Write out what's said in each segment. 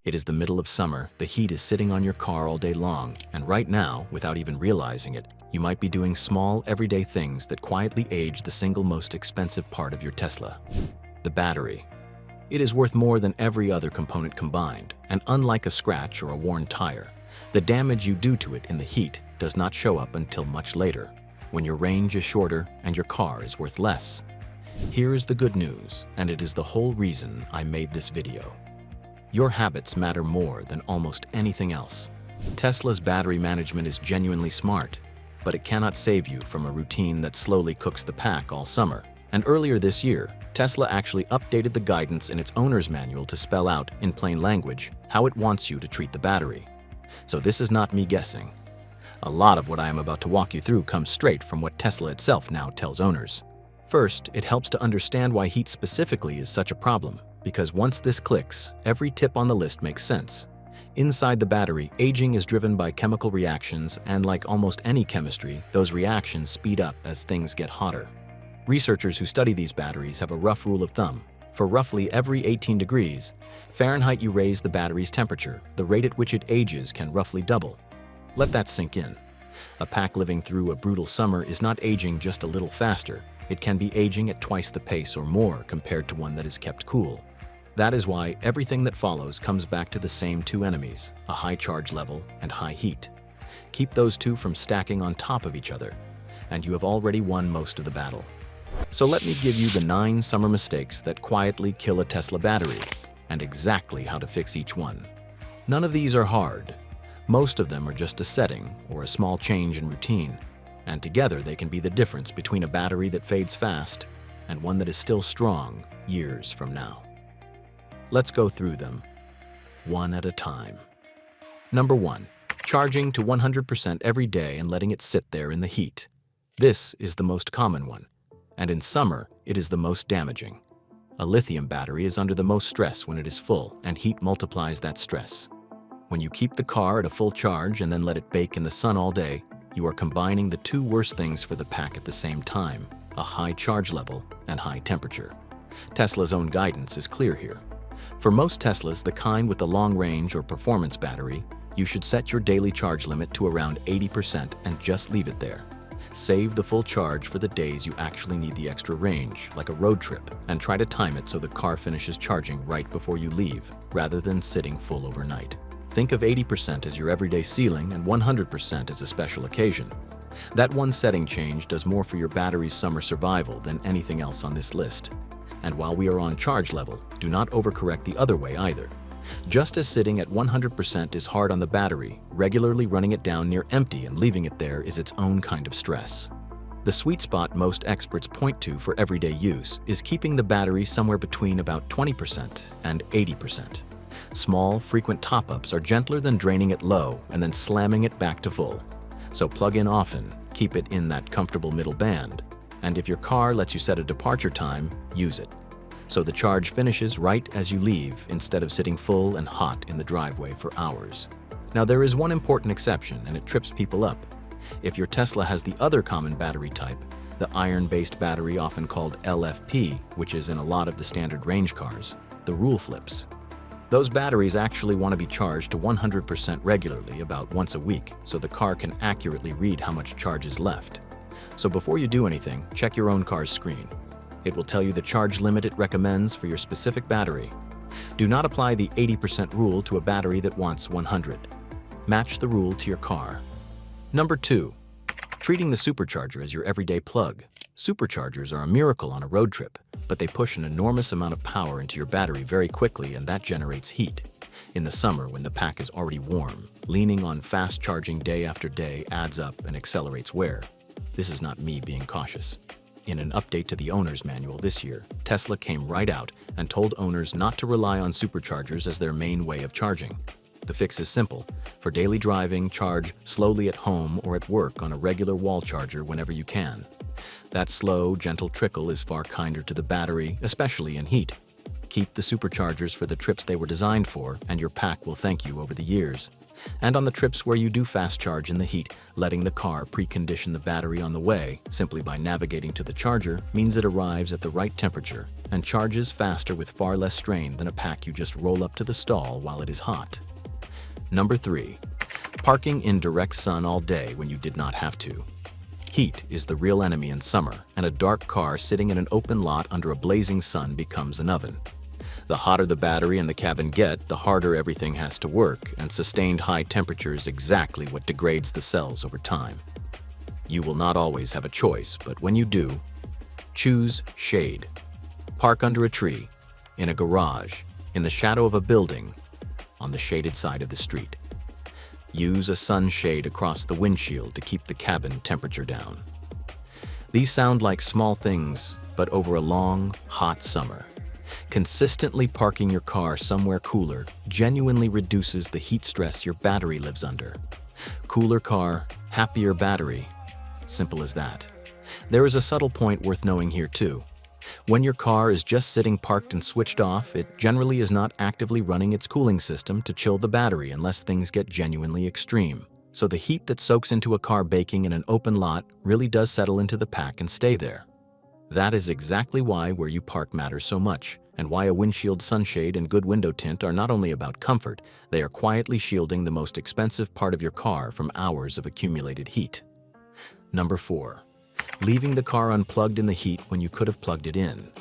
It is the middle of summer, the heat is sitting on your car all day long, and right now, without even realizing it, you might be doing small, everyday things that quietly age the single most expensive part of your Tesla: the battery. It is worth more than every other component combined, and unlike a scratch or a worn tire, the damage you do to it in the heat does not show up until much later, when your range is shorter and your car is worth less. Here is the good news, and it is the whole reason I made this video. Your habits matter more than almost anything else. Tesla's battery management is genuinely smart, but it cannot save you from a routine that slowly cooks the pack all summer. And earlier this year, Tesla actually updated the guidance in its owner's manual to spell out, in plain language, how it wants you to treat the battery. So this is not me guessing. A lot of what I am about to walk you through comes straight from what Tesla itself now tells owners. First, it helps to understand why heat specifically is such a problem, because once this clicks, every tip on the list makes sense. Inside the battery, aging is driven by chemical reactions, and like almost any chemistry, those reactions speed up as things get hotter. Researchers who study these batteries have a rough rule of thumb. For roughly every 18 degrees Fahrenheit you raise the battery's temperature, the rate at which it ages can roughly double. Let that sink in. A pack living through a brutal summer is not aging just a little faster. It can be aging at twice the pace or more compared to one that is kept cool. That is why everything that follows comes back to the same two enemies: a high charge level and high heat. Keep those two from stacking on top of each other, and you have already won most of the battle. So let me give you the 9 summer mistakes that quietly kill a Tesla battery, and exactly how to fix each one. None of these are hard. Most of them are just a setting or a small change in routine, and together they can be the difference between a battery that fades fast and one that is still strong years from now. Let's go through them, one at a time. Number 1. Charging to 100% every day and letting it sit there in the heat. This is the most common one, and in summer, it is the most damaging. A lithium battery is under the most stress when it is full, and heat multiplies that stress. When you keep the car at a full charge and then let it bake in the sun all day, you are combining the two worst things for the pack at the same time: a high charge level and high temperature. Tesla's own guidance is clear here. For most Teslas, the kind with the long range or performance battery, you should set your daily charge limit to around 80% and just leave it there. Save the full charge for the days you actually need the extra range, like a road trip, and try to time it so the car finishes charging right before you leave, rather than sitting full overnight. Think of 80% as your everyday ceiling and 100% as a special occasion. That one setting change does more for your battery's summer survival than anything else on this list. And while we are on charge level, do not overcorrect the other way either. Just as sitting at 100% is hard on the battery, regularly running it down near empty and leaving it there is its own kind of stress. The sweet spot most experts point to for everyday use is keeping the battery somewhere between about 20% and 80%. Small, frequent top-ups are gentler than draining it low and then slamming it back to full. So plug in often, keep it in that comfortable middle band, and if your car lets you set a departure time, use it, so the charge finishes right as you leave instead of sitting full and hot in the driveway for hours. Now there is one important exception, and it trips people up. If your Tesla has the other common battery type, the iron-based battery often called LFP, which is in a lot of the standard range cars, the rule flips. Those batteries actually want to be charged to 100% regularly about once a week, so the car can accurately read how much charge is left. So before you do anything, check your own car's screen. It will tell you the charge limit it recommends for your specific battery. Do not apply the 80% rule to a battery that wants 100. Match the rule to your car. Number 2. Treating the Supercharger as your everyday plug. Superchargers are a miracle on a road trip, but they push an enormous amount of power into your battery very quickly, and that generates heat. In the summer, when the pack is already warm, leaning on fast charging day after day adds up and accelerates wear. This is not me being cautious. In an update to the owner's manual this year, Tesla came right out and told owners not to rely on superchargers as their main way of charging. The fix is simple. For daily driving, charge slowly at home or at work on a regular wall charger whenever you can. That slow, gentle trickle is far kinder to the battery, especially in heat. Keep the Superchargers for the trips they were designed for, and your pack will thank you over the years. And on the trips where you do fast charge in the heat, letting the car precondition the battery on the way, simply by navigating to the charger, means it arrives at the right temperature and charges faster with far less strain than a pack you just roll up to the stall while it is hot. Number 3. Parking in direct sun all day when you did not have to. Heat is the real enemy in summer, and a dark car sitting in an open lot under a blazing sun becomes an oven. The hotter the battery and the cabin get, the harder everything has to work, and sustained high temperature is exactly what degrades the cells over time. You will not always have a choice, but when you do, choose shade. Park under a tree, in a garage, in the shadow of a building, on the shaded side of the street. Use a sunshade across the windshield to keep the cabin temperature down. These sound like small things, but over a long, hot summer, consistently parking your car somewhere cooler genuinely reduces the heat stress your battery lives under. Cooler car, happier battery. Simple as that. There is a subtle point worth knowing here too. When your car is just sitting parked and switched off, it generally is not actively running its cooling system to chill the battery unless things get genuinely extreme. So the heat that soaks into a car baking in an open lot really does settle into the pack and stay there. That is exactly why where you park matters so much, and why a windshield sunshade and good window tint are not only about comfort, they are quietly shielding the most expensive part of your car from hours of accumulated heat. Number 4. Leaving the car unplugged in the heat when you could have plugged it in.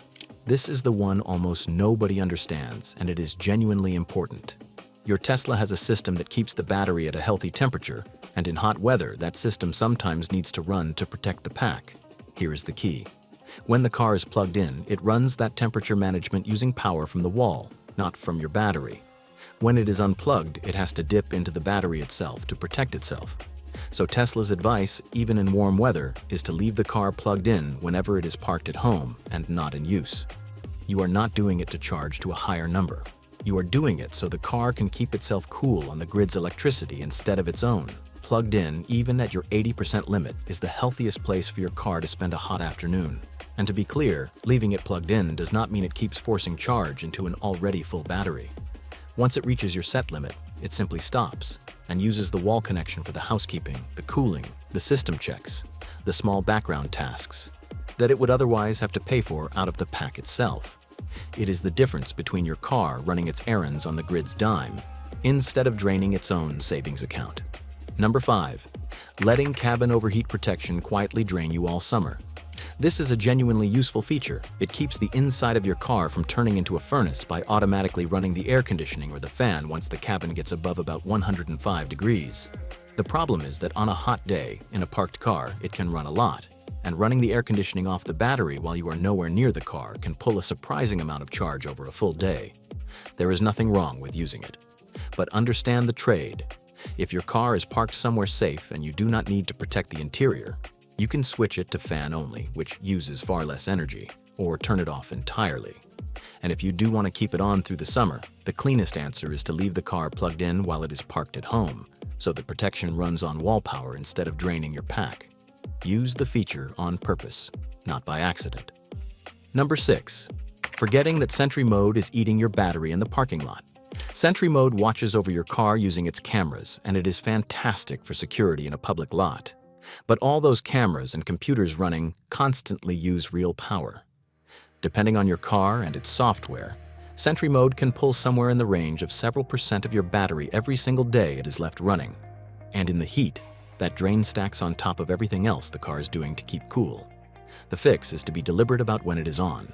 This is the one almost nobody understands, and it is genuinely important. Your Tesla has a system that keeps the battery at a healthy temperature, and in hot weather, that system sometimes needs to run to protect the pack. Here is the key. When the car is plugged in, it runs that temperature management using power from the wall, not from your battery. When it is unplugged, it has to dip into the battery itself to protect itself. So Tesla's advice, even in warm weather, is to leave the car plugged in whenever it is parked at home and not in use. You are not doing it to charge to a higher number. You are doing it so the car can keep itself cool on the grid's electricity instead of its own. Plugged in, even at your 80% limit, is the healthiest place for your car to spend a hot afternoon. And to be clear, leaving it plugged in does not mean it keeps forcing charge into an already full battery. Once it reaches your set limit, it simply stops and uses the wall connection for the housekeeping, the cooling, the system checks, the small background tasks that it would otherwise have to pay for out of the pack itself. It is the difference between your car running its errands on the grid's dime instead of draining its own savings account. Number 5. Letting cabin overheat protection quietly drain you all summer. This is a genuinely useful feature. It keeps the inside of your car from turning into a furnace by automatically running the air conditioning or the fan once the cabin gets above about 105 degrees. The problem is that on a hot day, in a parked car, it can run a lot, and running the air conditioning off the battery while you are nowhere near the car can pull a surprising amount of charge over a full day. There is nothing wrong with using it. But understand the trade. If your car is parked somewhere safe and you do not need to protect the interior, you can switch it to fan only, which uses far less energy, or turn it off entirely. And if you do want to keep it on through the summer, the cleanest answer is to leave the car plugged in while it is parked at home, so the protection runs on wall power instead of draining your pack. Use the feature on purpose, not by accident. Number 6. Forgetting that Sentry mode is eating your battery in the parking lot. Sentry mode watches over your car using its cameras, and it is fantastic for security in a public lot. But all those cameras and computers running constantly use real power. Depending on your car and its software, Sentry mode can pull somewhere in the range of several % of your battery every single day it is left running. And in the heat, that drain stacks on top of everything else the car is doing to keep cool. The fix is to be deliberate about when it is on.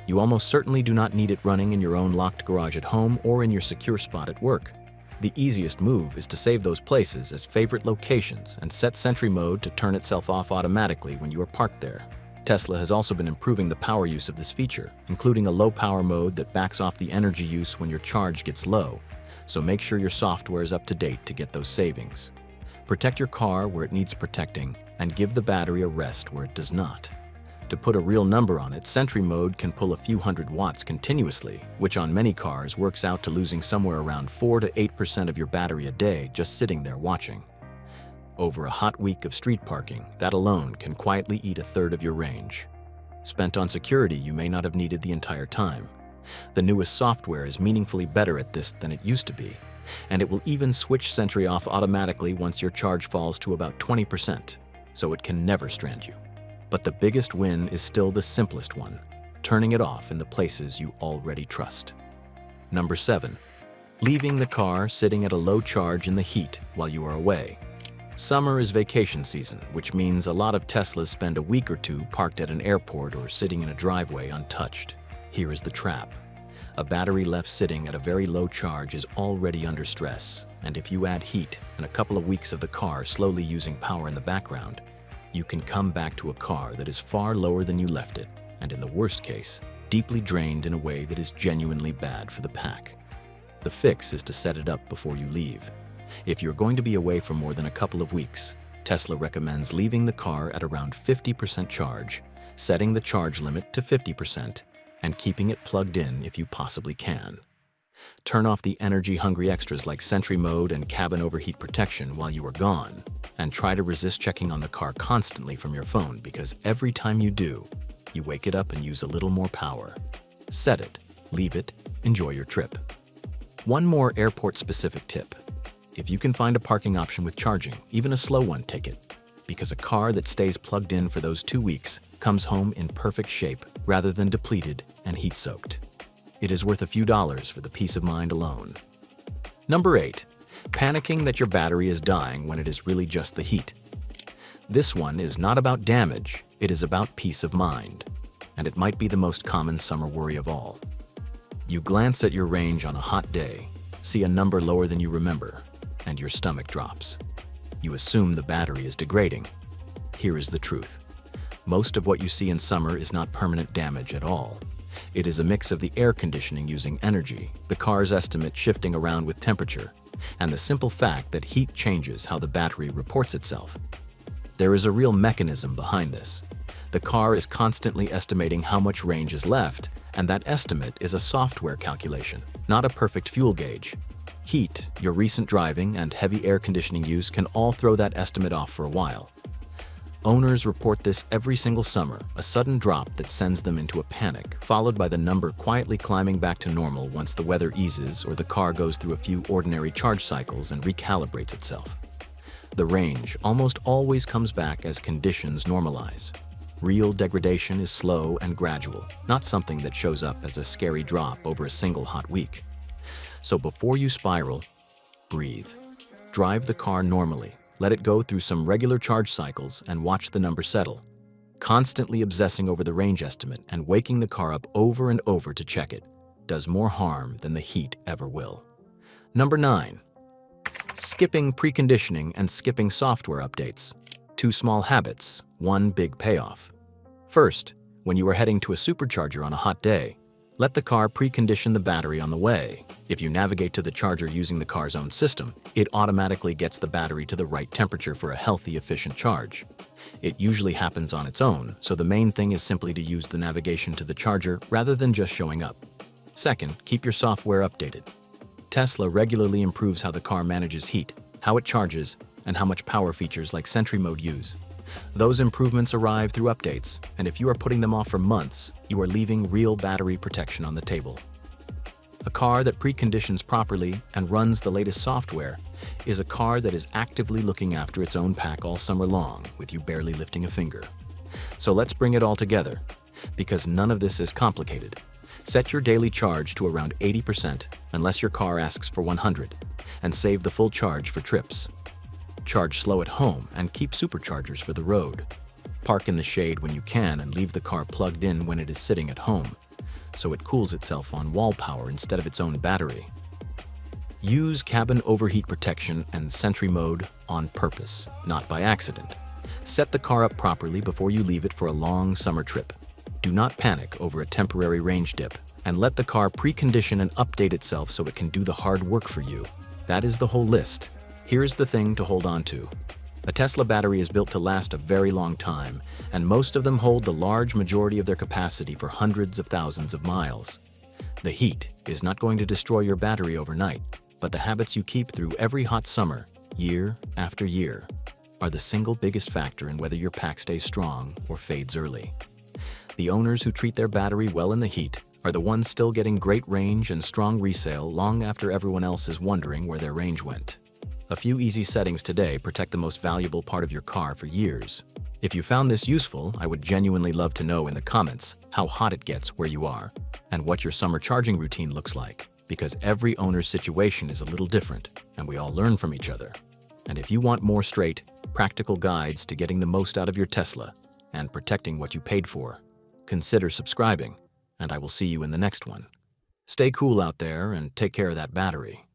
You almost certainly do not need it running in your own locked garage at home or in your secure spot at work. The easiest move is to save those places as favorite locations and set Sentry mode to turn itself off automatically when you are parked there. Tesla has also been improving the power use of this feature, including a low power mode that backs off the energy use when your charge gets low, so make sure your software is up to date to get those savings. Protect your car where it needs protecting and give the battery a rest where it does not. To put a real number on it, Sentry mode can pull a few hundred watts continuously, which on many cars works out to losing somewhere around 4 to 8% of your battery a day just sitting there watching. Over a hot week of street parking, that alone can quietly eat a third of your range. Spent on security you may not have needed the entire time. The newest software is meaningfully better at this than it used to be, and it will even switch Sentry off automatically once your charge falls to about 20%, so it can never strand you. But the biggest win is still the simplest one, turning it off in the places you already trust. Number 7. Leaving the car sitting at a low charge in the heat while you are away. Summer is vacation season, which means a lot of Teslas spend a week or two parked at an airport or sitting in a driveway untouched. Here is the trap. A battery left sitting at a very low charge is already under stress, and if you add heat and a couple of weeks of the car slowly using power in the background, you can come back to a car that is far lower than you left it, and in the worst case, deeply drained in a way that is genuinely bad for the pack. The fix is to set it up before you leave. If you're going to be away for more than a couple of weeks, Tesla recommends leaving the car at around 50% charge, setting the charge limit to 50%, and keeping it plugged in if you possibly can. Turn off the energy-hungry extras like Sentry mode and cabin overheat protection while you are gone, and try to resist checking on the car constantly from your phone because every time you do, you wake it up and use a little more power. Set it, leave it, enjoy your trip. One more airport-specific tip. If you can find a parking option with charging, even a slow one, take it. Because a car that stays plugged in for those 2 weeks comes home in perfect shape rather than depleted and heat-soaked. It is worth a few dollars for the peace of mind alone. Number 8. Panicking that your battery is dying when it is really just the heat. This one is not about damage, it is about peace of mind. And it might be the most common summer worry of all. You glance at your range on a hot day, see a number lower than you remember, and your stomach drops. You assume the battery is degrading. Here is the truth. Most of what you see in summer is not permanent damage at all. It is a mix of the air conditioning using energy, the car's estimate shifting around with temperature, and the simple fact that heat changes how the battery reports itself. There is a real mechanism behind this. The car is constantly estimating how much range is left, and that estimate is a software calculation, not a perfect fuel gauge. Heat, your recent driving, and heavy air conditioning use can all throw that estimate off for a while. Owners report this every single summer, a sudden drop that sends them into a panic, followed by the number quietly climbing back to normal once the weather eases or the car goes through a few ordinary charge cycles and recalibrates itself. The range almost always comes back as conditions normalize. Real degradation is slow and gradual, not something that shows up as a scary drop over a single hot week. So before you spiral, breathe. Drive the car normally, let it go through some regular charge cycles and watch the number settle. Constantly obsessing over the range estimate and waking the car up over and over to check it does more harm than the heat ever will. Number 9. Skipping preconditioning and skipping software updates. 2 small habits, 1 big payoff. First, when you are heading to a supercharger on a hot day, let the car precondition the battery on the way. If you navigate to the charger using the car's own system, it automatically gets the battery to the right temperature for a healthy, efficient charge. It usually happens on its own, so the main thing is simply to use the navigation to the charger rather than just showing up. Second, keep your software updated. Tesla regularly improves how the car manages heat, how it charges, and how much power features like Sentry mode use. Those improvements arrive through updates, and if you are putting them off for months, you are leaving real battery protection on the table. A car that preconditions properly and runs the latest software is a car that is actively looking after its own pack all summer long, with you barely lifting a finger. So let's bring it all together, because none of this is complicated. Set your daily charge to around 80%, unless your car asks for 100, and save the full charge for trips. Charge slow at home and keep Superchargers for the road. Park in the shade when you can and leave the car plugged in when it is sitting at home, so it cools itself on wall power instead of its own battery. Use cabin overheat protection and Sentry mode on purpose, not by accident. Set the car up properly before you leave it for a long summer trip. Do not panic over a temporary range dip, and let the car precondition and update itself so it can do the hard work for you. That is the whole list. Here's the thing to hold on to. A Tesla battery is built to last a very long time, and most of them hold the large majority of their capacity for hundreds of thousands of miles. The heat is not going to destroy your battery overnight, but the habits you keep through every hot summer, year after year, are the single biggest factor in whether your pack stays strong or fades early. The owners who treat their battery well in the heat are the ones still getting great range and strong resale long after everyone else is wondering where their range went. A few easy settings today protect the most valuable part of your car for years. If you found this useful, I would genuinely love to know in the comments how hot it gets where you are and what your summer charging routine looks like, because every owner's situation is a little different and we all learn from each other. And if you want more straight, practical guides to getting the most out of your Tesla and protecting what you paid for, consider subscribing, and I will see you in the next one. Stay cool out there and take care of that battery.